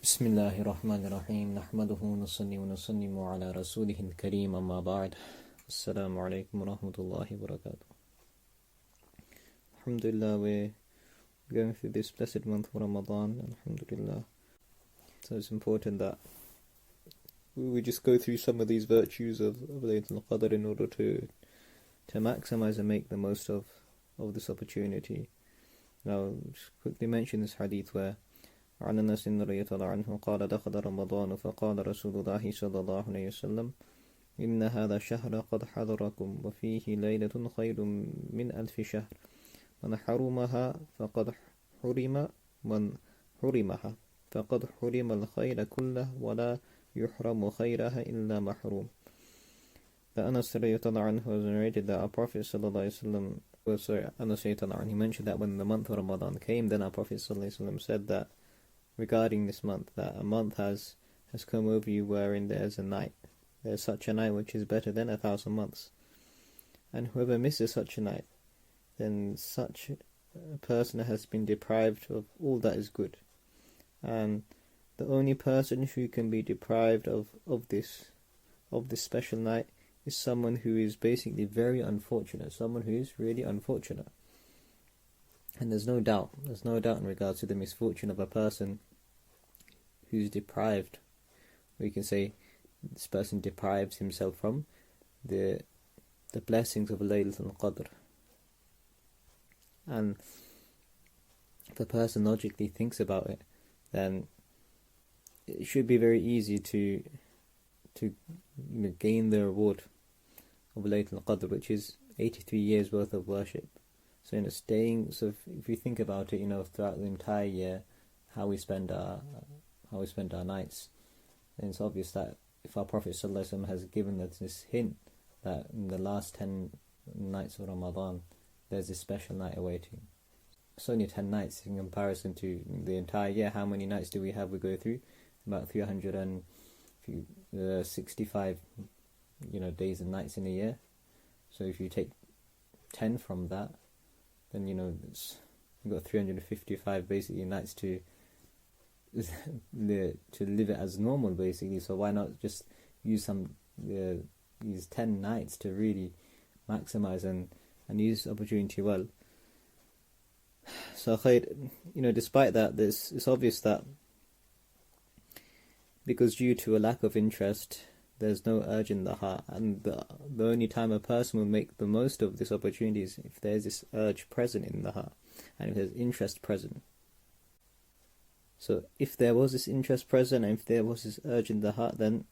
بسم الله الرحمن الرحيم نحمده ونصلي ونسلم على رسوله الكريم أما بعد السلام عليكم ورحمة الله وبركاته. Alhamdulillah, we're going through this blessed month of Ramadan. Alhamdulillah. So it's important that we just go through some of these virtues of Laylatul Qadr in order to maximize and make the most of this opportunity. Now, just quickly mention this hadith where عن أنس رضي الله عنه قال دخل رمضان فقال رسول الله صلى الله عليه وسلم إن هذا الشهر قد حضركم وفيه ليلة خير من 1000 شهر من حرمها فقد حرم الخير كله ولا يحرم خيرها إلا محروم. The Anas رضي الله عنه was narrated that our Prophet صلى الله عليه وسلم Anas رضي الله عنه, he mentioned that when the month of Ramadan came, then our Prophet صلى الله عليه وسلم said that regarding this month, that a month has come over you wherein there's a night. There's such a night which is better than 1,000 months. And whoever misses such a night, then such a person has been deprived of all that is good. And the only person who can be deprived of this special night is someone who is basically very unfortunate, someone who is really unfortunate. And there's no doubt in regards to the misfortune of a person who's deprived. We can say this person deprives himself from the blessings of Laylatul Qadr. And if a person logically thinks about it, then it should be very easy to gain the reward of Laylatul Qadr, which is 83 years worth of worship. So if you think about it, throughout the entire year, how we spend our nights, then it's obvious that if our Prophet ﷺ has given us this hint that in the last 10 nights of Ramadan, there's this special night awaiting. It's only 10 nights in comparison to the entire year. How many nights do we go through? About 365, days and nights in a year. So if you take 10 from that, then you've got 355 basically nights to live it as normal basically. So why not just use these 10 nights to really maximize and use the opportunity well. So despite that, it's obvious that because due to a lack of interest, there's no urge in the heart, and the only time a person will make the most of this opportunity is if there's this urge present in the heart, and if there's interest present. So if there was this interest present, and if there was this urge in the heart, then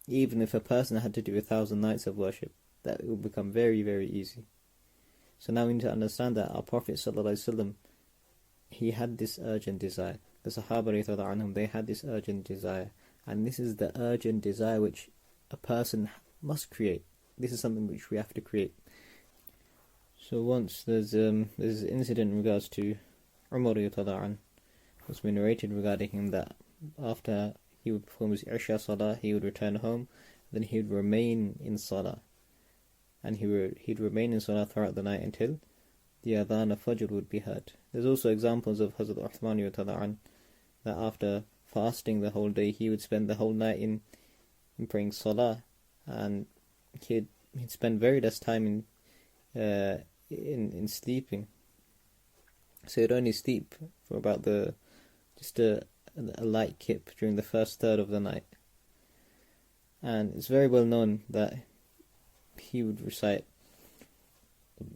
even if a person had to do 1,000 nights of worship, that will become very, very easy. So now we need to understand that our Prophet ﷺ, he had this urgent desire. The Sahaba radiallahu anhum, they had this urgent desire, and this is the urgent desire which a person must create. This is something which we have to create. So once there's an incident in regards to Umar radiallahu anhu, what's been narrated regarding him, that after he would perform his Isha Salah, he would return home, then he would remain in Salah, and he'd remain in Salah throughout the night until the Adhan of Fajr would be heard. There's also examples of Hazrat Uthman radiallahu anhu, that after fasting the whole day, he would spend the whole night in praying Salah, and he'd spend very less time in sleeping. So he'd only sleep for about just a light kip during the first third of the night. And it's very well known that he would recite,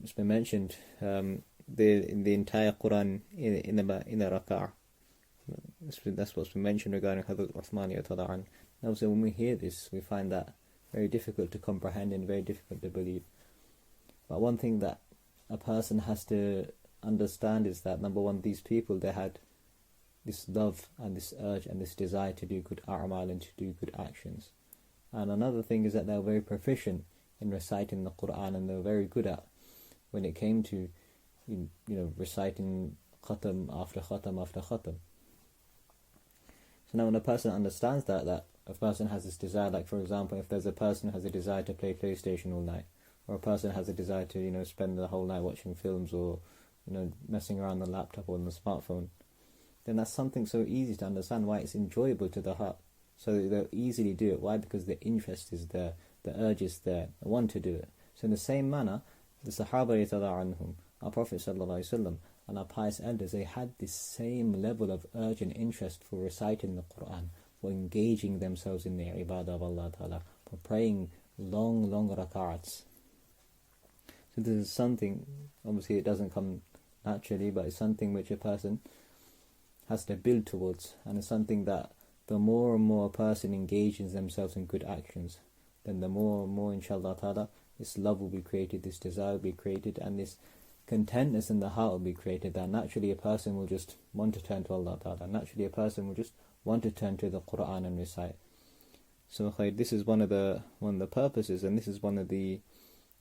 it's been mentioned, the entire Quran in a rak'ah. That's what's been mentioned regarding Hazrat Uthman radiallahu anhu. Now, so when we hear this, we find that very difficult to comprehend and very difficult to believe. But one thing that a person has to understand is that, number one, these people, they had this love and this urge and this desire to do good a'mal and to do good actions. And another thing is that they were very proficient in reciting the Quran, and they were very good at when it came to reciting khatam after khatam after khatam. So now when a person understands that a person has this desire, like for example, if there's a person who has a desire to play PlayStation all night, or a person has a desire to spend the whole night watching films or messing around on the laptop or on the smartphone, then that's something so easy to understand why it's enjoyable to the heart. So they'll easily do it. Why? Because the interest is there, the urge is there, they want to do it. So in the same manner, the Sahaba anhum, our Prophet ﷺ, and our pious elders, they had this same level of urge and interest for reciting the Quran, for engaging themselves in the ibadah of Allah Ta'ala, for praying long rak'ats. So this is something, obviously it doesn't come naturally, but it's something which a person has to build towards, and it's something that the more and more a person engages themselves in good actions, then the more and more, inshallah ta'ala, this love will be created, this desire will be created, and this contentness in the heart will be created, that naturally a person will just want to turn to Allah ta'ala, naturally a person will just want to turn to the Quran and recite. So this is one of the purposes, and this is one of the,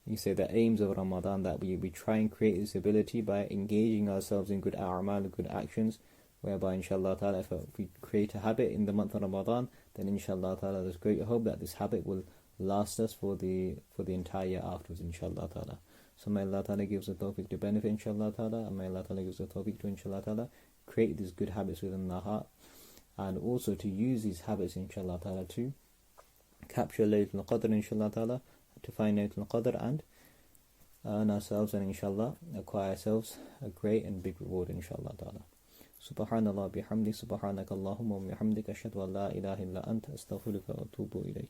you say, the aims of Ramadan, that we try and create this ability by engaging ourselves in good a'mal, good actions, whereby inshallah ta'ala, if we create a habit in the month of Ramadan, then inshallah ta'ala there's great hope that this habit will last us for the entire year afterwards, inshallah ta'ala. So may Allah ta'ala gives us the tawfiq to benefit, inshallah ta'ala, and may Allah ta'ala gives us the tawfiq to, inshallah ta'ala, create these good habits within our heart, and also to use these habits, inshallah ta'ala, to capture Laylatul Qadr, inshallah ta'ala, to find Laylatul Qadr and earn ourselves and inshallah acquire ourselves a great and big reward, inshallah ta'ala. Subhanallah bihamdi, subhanaka Allahumma wa bihamdika, ashhadu an la ilaha illa anta, astaghfiruka wa atubu ilayk.